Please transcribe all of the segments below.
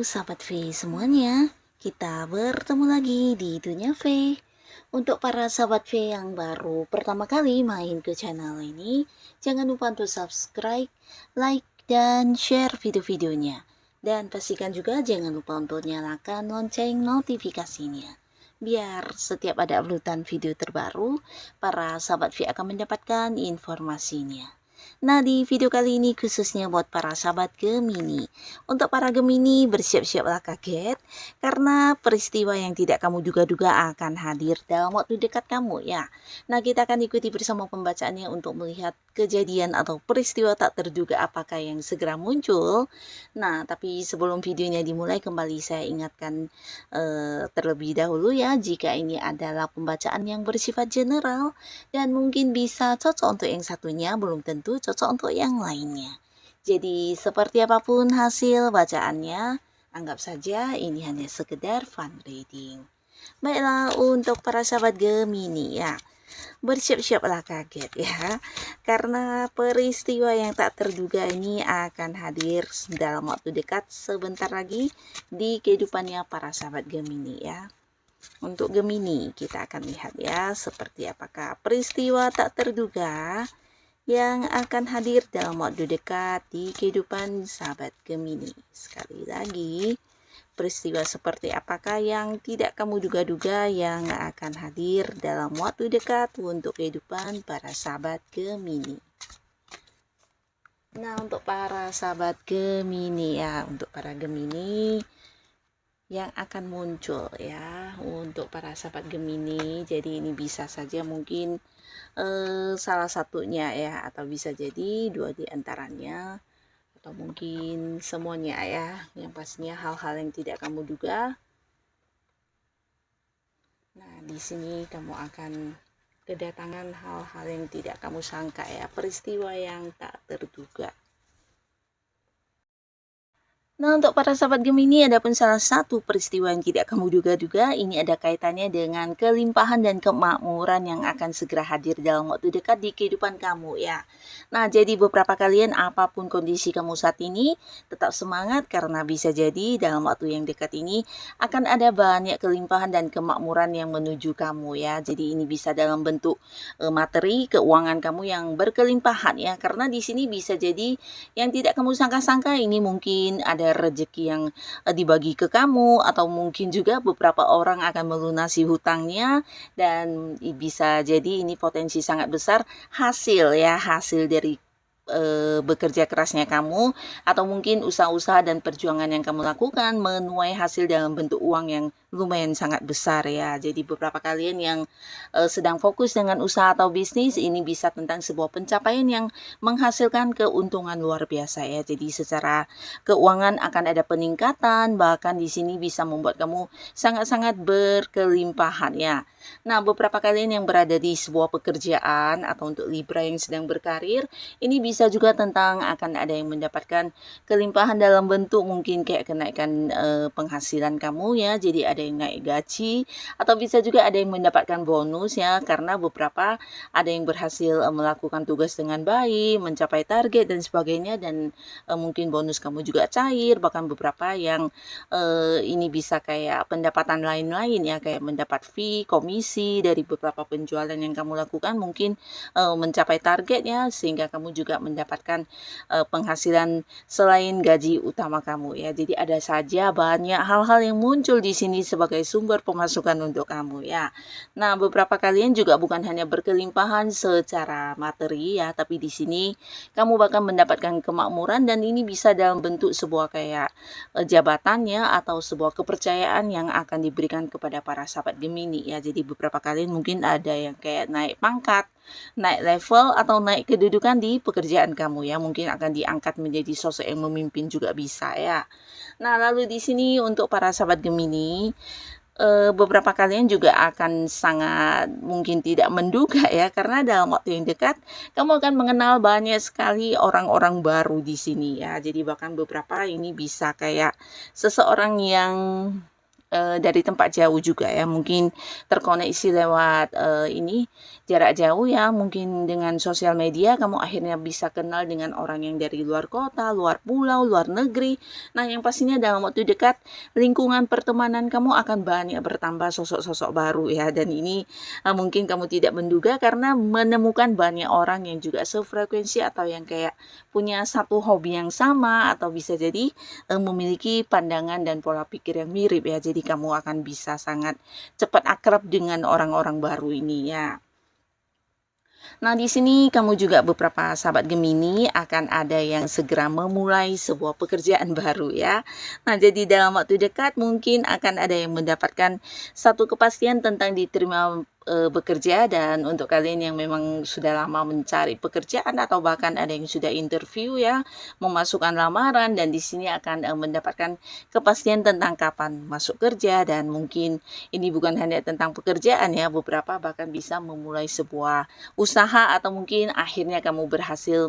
sahabat V semuanya, kita bertemu lagi di Dunia V. Untuk para sahabat V yang baru pertama kali main ke channel ini, jangan lupa untuk subscribe, like, dan share video-videonya. Dan pastikan juga jangan lupa untuk nyalakan lonceng notifikasinya. Biar setiap ada uploadan video terbaru, para sahabat V akan mendapatkan informasinya. Nah, di video kali ini khususnya buat para sahabat Gemini. Untuk para Gemini, bersiap-siaplah kaget karena peristiwa yang tidak kamu duga-duga akan hadir dalam waktu dekat kamu ya. Nah, kita akan ikuti bersama pembacaannya untuk melihat kejadian atau peristiwa tak terduga apakah yang segera muncul. Nah, tapi sebelum videonya dimulai, kembali saya ingatkan terlebih dahulu ya, jika ini adalah pembacaan yang bersifat general dan mungkin bisa cocok untuk yang satunya, belum tentu cocok untuk yang lainnya. Jadi seperti apapun hasil bacaannya, anggap saja ini hanya sekedar fun reading. Baiklah, untuk para sahabat Gemini ya, bersiap-siaplah kaget ya, karena peristiwa yang tak terduga ini akan hadir dalam waktu dekat sebentar lagi di kehidupannya para sahabat Gemini ya. Untuk Gemini, kita akan lihat ya seperti apakah peristiwa tak terduga yang akan hadir dalam waktu dekat di kehidupan sahabat Gemini. Sekali lagi, peristiwa seperti apakah yang tidak kamu duga-duga yang akan hadir dalam waktu dekat untuk kehidupan para sahabat Gemini. Nah, untuk para sahabat Gemini ya, untuk para Gemini yang akan muncul ya untuk para sahabat Gemini. Jadi ini bisa saja mungkin salah satunya ya, atau bisa jadi dua di antaranya, atau mungkin semuanya ya. Yang pastinya hal-hal yang tidak kamu duga. Nah, di sini kamu akan kedatangan hal-hal yang tidak kamu sangka ya, peristiwa yang tak terduga. Nah, untuk para sahabat Gemini, ada pun salah satu peristiwa yang tidak kamu duga-duga, ini ada kaitannya dengan kelimpahan dan kemakmuran yang akan segera hadir dalam waktu dekat di kehidupan kamu ya. Nah, jadi beberapa kalian apapun kondisi kamu saat ini, tetap semangat karena bisa jadi dalam waktu yang dekat ini akan ada banyak kelimpahan dan kemakmuran yang menuju kamu ya. Jadi ini bisa dalam bentuk materi, keuangan kamu yang berkelimpahan ya. Karena di sini bisa jadi yang tidak kamu sangka-sangka, ini mungkin ada rezeki yang dibagi ke kamu, atau mungkin juga beberapa orang akan melunasi hutangnya, dan bisa jadi ini potensi sangat besar hasil ya, hasil dari bekerja kerasnya kamu, atau mungkin usaha-usaha dan perjuangan yang kamu lakukan menuai hasil dalam bentuk uang yang lumayan sangat besar ya. Jadi beberapa kalian yang sedang fokus dengan usaha atau bisnis, ini bisa tentang sebuah pencapaian yang menghasilkan keuntungan luar biasa ya. Jadi secara keuangan akan ada peningkatan, bahkan di sini bisa membuat kamu sangat-sangat berkelimpahan ya. Nah, beberapa kalian yang berada di sebuah pekerjaan atau untuk Libra yang sedang berkarir, ini bisa juga tentang akan ada yang mendapatkan kelimpahan dalam bentuk mungkin kayak kenaikan penghasilan kamu ya. Jadi ada yang naik gaji, atau bisa juga ada yang mendapatkan bonus ya, karena beberapa ada yang berhasil melakukan tugas dengan baik, mencapai target dan sebagainya, dan mungkin bonus kamu juga cair. Bahkan beberapa yang ini bisa kayak pendapatan lain-lain ya, kayak mendapat fee, komisi dari beberapa penjualan yang kamu lakukan, mungkin mencapai targetnya, sehingga kamu juga mendapatkan penghasilan selain gaji utama kamu ya. Jadi ada saja banyak hal-hal yang muncul di sini sebagai sumber pemasukan untuk kamu ya. Nah, beberapa kalian juga bukan hanya berkelimpahan secara materi ya, tapi di sini kamu bahkan mendapatkan kemakmuran, dan ini bisa dalam bentuk sebuah kayak jabatannya atau sebuah kepercayaan yang akan diberikan kepada para sahabat Gemini ya. Jadi beberapa kalian mungkin ada yang kayak naik pangkat, naik level, atau naik kedudukan di pekerjaan kamu ya. Mungkin akan diangkat menjadi sosok yang memimpin juga bisa ya. Nah, lalu di sini untuk para sahabat Gemini, beberapa kalian juga akan sangat mungkin tidak menduga ya, karena dalam waktu yang dekat kamu akan mengenal banyak sekali orang-orang baru di sini ya. Jadi bahkan beberapa ini bisa kayak seseorang yang dari tempat jauh juga ya, mungkin terkoneksi lewat, jarak jauh ya, mungkin dengan sosial media kamu akhirnya bisa kenal dengan orang yang dari luar kota, luar pulau, luar negeri. Nah, yang pastinya dalam waktu dekat lingkungan pertemanan kamu akan banyak bertambah sosok-sosok baru ya, dan ini, mungkin kamu tidak menduga karena menemukan banyak orang yang juga sefrekuensi atau yang kayak punya satu hobi yang sama, atau bisa jadi, memiliki pandangan dan pola pikir yang mirip ya. Jadi kamu akan bisa sangat cepat akrab dengan orang-orang baru ini ya. Nah, di sini kamu juga beberapa sahabat Gemini akan ada yang segera memulai sebuah pekerjaan baru ya. Nah, jadi dalam waktu dekat mungkin akan ada yang mendapatkan satu kepastian tentang diterima bekerja, dan untuk kalian yang memang sudah lama mencari pekerjaan atau bahkan ada yang sudah interview ya, memasukkan lamaran, dan di sini akan mendapatkan kepastian tentang kapan masuk kerja, dan mungkin ini bukan hanya tentang pekerjaan ya, beberapa bahkan bisa memulai sebuah usaha atau mungkin akhirnya kamu berhasil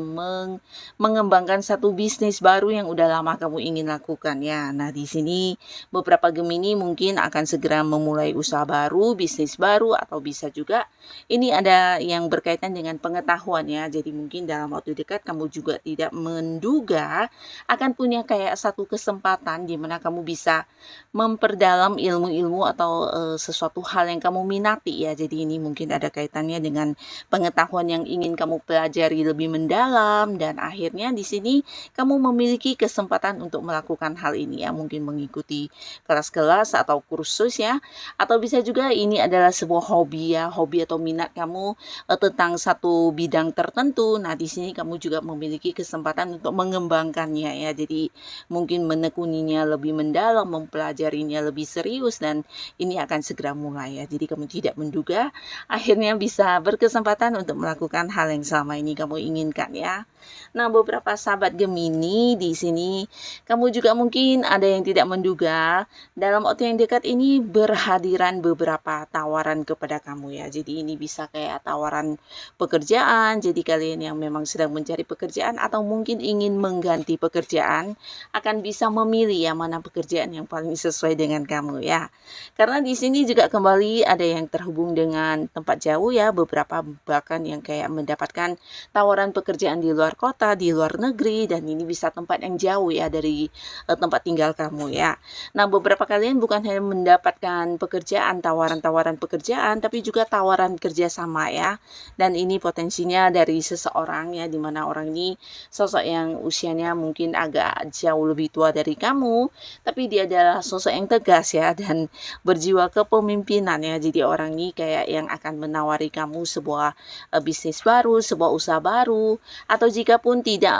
mengembangkan satu bisnis baru yang udah lama kamu ingin lakukan ya. Nah, di sini beberapa Gemini mungkin akan segera memulai usaha baru, bisnis baru, atau bisa juga ini ada yang berkaitan dengan pengetahuan ya. Jadi mungkin dalam waktu dekat kamu juga tidak menduga akan punya kayak satu kesempatan di mana kamu bisa memperdalam ilmu-ilmu atau sesuatu hal yang kamu minati ya. Jadi ini mungkin ada kaitannya dengan pengetahuan yang ingin kamu pelajari lebih mendalam, dan akhirnya di sini kamu memiliki kesempatan untuk melakukan hal ini ya, mungkin mengikuti kelas-kelas atau kursus ya, atau bisa juga ini adalah sebuah hobi ya, hobi atau minat kamu tentang satu bidang tertentu. Nah, di sini kamu juga memiliki kesempatan untuk mengembangkannya ya. Jadi mungkin menekuninya lebih mendalam, mempelajarinya lebih serius, dan ini akan segera mulai ya. Jadi kamu tidak menduga akhirnya bisa berkesempatan untuk melakukan hal yang selama ini kamu inginkan ya. Nah, beberapa sahabat Gemini di sini kamu juga mungkin ada yang tidak menduga dalam waktu yang dekat ini berhadiran beberapa tawaran kepada kamu ya. Jadi ini bisa kayak tawaran pekerjaan. Jadi kalian yang memang sedang mencari pekerjaan atau mungkin ingin mengganti pekerjaan akan bisa memilih ya mana pekerjaan yang paling sesuai dengan kamu ya. Karena di sini juga kembali ada yang terhubung dengan tempat jauh ya, beberapa bahkan yang kayak mendapatkan tawaran pekerjaan di luar kota, di luar negeri, dan ini bisa tempat yang jauh ya dari tempat tinggal kamu ya. Nah, beberapa kalian bukan hanya mendapatkan pekerjaan, tawaran-tawaran pekerjaan, tapi juga tawaran kerjasama ya. Dan ini potensinya dari seseorang ya, dimana orang ini sosok yang usianya mungkin agak jauh lebih tua dari kamu, tapi dia adalah sosok yang tegas ya, dan berjiwa kepemimpinan ya. Jadi orang ini kayak yang akan menawari kamu sebuah bisnis baru, sebuah usaha baru, atau jika pun tidak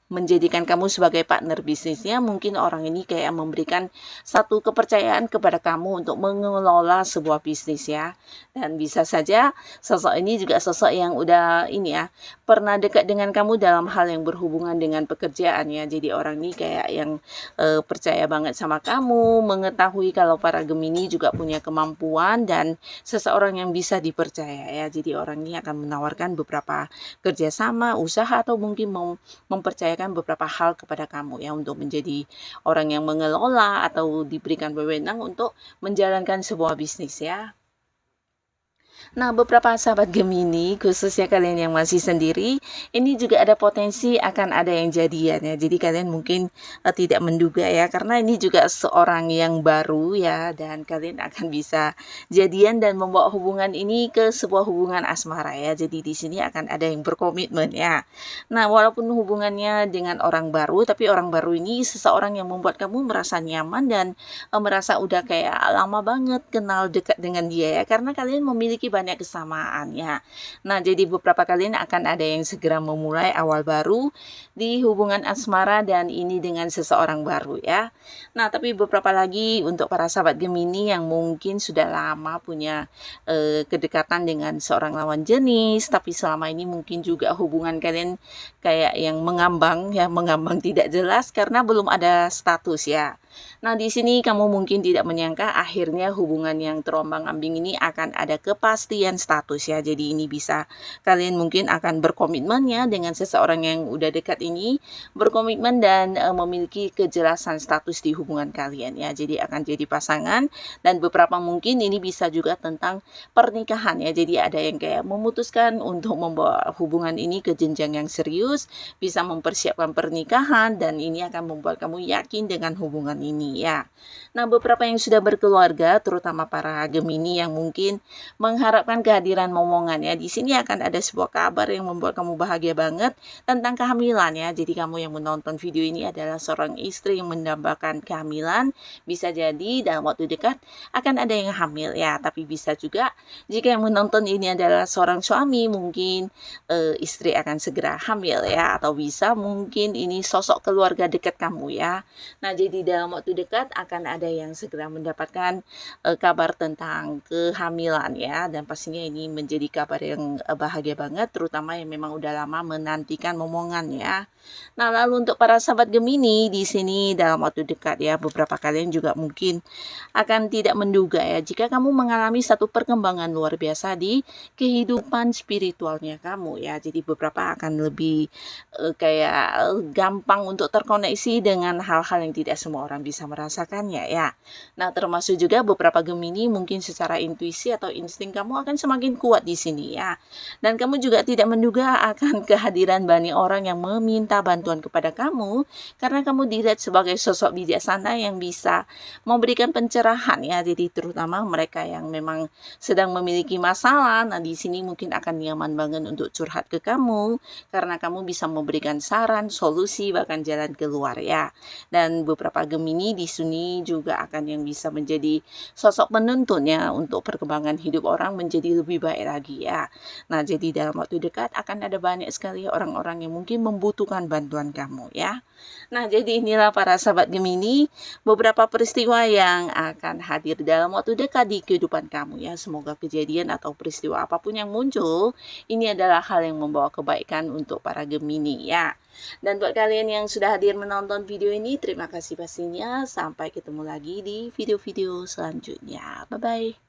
menjadikan kamu sebagai partner bisnisnya, mungkin orang ini kayak memberikan satu kepercayaan kepada kamu untuk mengelola sebuah bisnis ya. Dan bisa saja sosok ini juga sosok yang udah ini ya, pernah dekat dengan kamu dalam hal yang berhubungan dengan pekerjaan ya. Jadi orang ini kayak yang percaya banget sama kamu, mengetahui kalau para Gemini juga punya kemampuan dan seseorang yang bisa dipercaya ya. Jadi orang ini akan menawarkan beberapa kerjasama, usaha, atau mungkin mempercayakan beberapa hal kepada kamu ya, untuk menjadi orang yang mengelola atau diberikan wewenang untuk menjalankan sebuah bisnis ya. Nah, beberapa sahabat Gemini, khususnya kalian yang masih sendiri, ini juga ada potensi akan ada yang jadian ya. Jadi kalian mungkin tidak menduga ya, karena ini juga seorang yang baru ya, dan kalian akan bisa jadian dan membawa hubungan ini ke sebuah hubungan asmara ya. Jadi di sini akan ada yang berkomitmen ya. Nah, walaupun hubungannya dengan orang baru, tapi orang baru ini seseorang yang membuat kamu merasa nyaman dan merasa udah kayak lama banget kenal dekat dengan dia ya, karena kalian memiliki banyak kesamaan ya. Nah, jadi beberapa kalian akan ada yang segera memulai awal baru di hubungan asmara, dan ini dengan seseorang baru ya. Nah, tapi beberapa lagi untuk para sahabat Gemini yang mungkin sudah lama punya kedekatan dengan seorang lawan jenis, tapi selama ini mungkin juga hubungan kalian kayak yang mengambang ya, mengambang tidak jelas karena belum ada status ya. Nah, di sini kamu mungkin tidak menyangka akhirnya hubungan yang terombang-ambing ini akan ada kepastian status ya. Jadi ini bisa kalian mungkin akan berkomitmen ya dengan seseorang yang udah dekat ini, berkomitmen dan memiliki kejelasan status di hubungan kalian ya. Jadi akan jadi pasangan dan beberapa mungkin ini bisa juga tentang pernikahan ya. Jadi ada yang kayak memutuskan untuk membawa hubungan ini ke jenjang yang serius, bisa mempersiapkan pernikahan dan ini akan membuat kamu yakin dengan hubungan ini ya. Nah, beberapa yang sudah berkeluarga, terutama para Gemini yang mungkin mengharapkan kehadiran momongan ya. Di sini akan ada sebuah kabar yang membuat kamu bahagia banget tentang kehamilan ya. Jadi kamu yang menonton video ini adalah seorang istri yang mendambakan kehamilan, bisa jadi dalam waktu dekat akan ada yang hamil ya. Tapi bisa juga jika yang menonton ini adalah seorang suami, mungkin istri akan segera hamil ya, atau bisa mungkin ini sosok keluarga dekat kamu ya. Nah, jadi dalam waktu dekat akan ada yang segera mendapatkan kabar tentang kehamilan ya, dan pastinya ini menjadi kabar yang bahagia banget, terutama yang memang udah lama menantikan momongan ya. Nah, lalu untuk para sahabat Gemini di sini dalam waktu dekat ya, beberapa kalian juga mungkin akan tidak menduga ya jika kamu mengalami satu perkembangan luar biasa di kehidupan spiritualnya kamu ya. Jadi beberapa akan lebih kayak gampang untuk terkoneksi dengan hal-hal yang tidak semua orang bisa merasakannya ya. Nah, termasuk juga beberapa Gemini mungkin secara intuisi atau insting kamu akan semakin kuat di sini ya. Dan kamu juga tidak menduga akan kehadiran banyak orang yang meminta bantuan kepada kamu karena kamu dilihat sebagai sosok bijaksana yang bisa memberikan pencerahan ya. Jadi terutama mereka yang memang sedang memiliki masalah, nah di sini mungkin akan nyaman banget untuk curhat ke kamu karena kamu bisa memberikan saran, solusi, bahkan jalan keluar ya. Dan beberapa Gemini di sini juga akan yang bisa menjadi sosok penuntun ya untuk perkembangan hidup orang menjadi lebih baik lagi ya. Nah, jadi dalam waktu dekat akan ada banyak sekali orang-orang yang mungkin membutuhkan bantuan kamu ya. Nah, jadi inilah para sahabat Gemini, beberapa peristiwa yang akan hadir dalam waktu dekat di kehidupan kamu ya. Semoga kejadian atau peristiwa apapun yang muncul, ini adalah hal yang membawa kebaikan untuk para Gemini ya. Dan buat kalian yang sudah hadir menonton video ini, terima kasih pastinya. Sampai ketemu lagi di video-video selanjutnya. Bye-bye.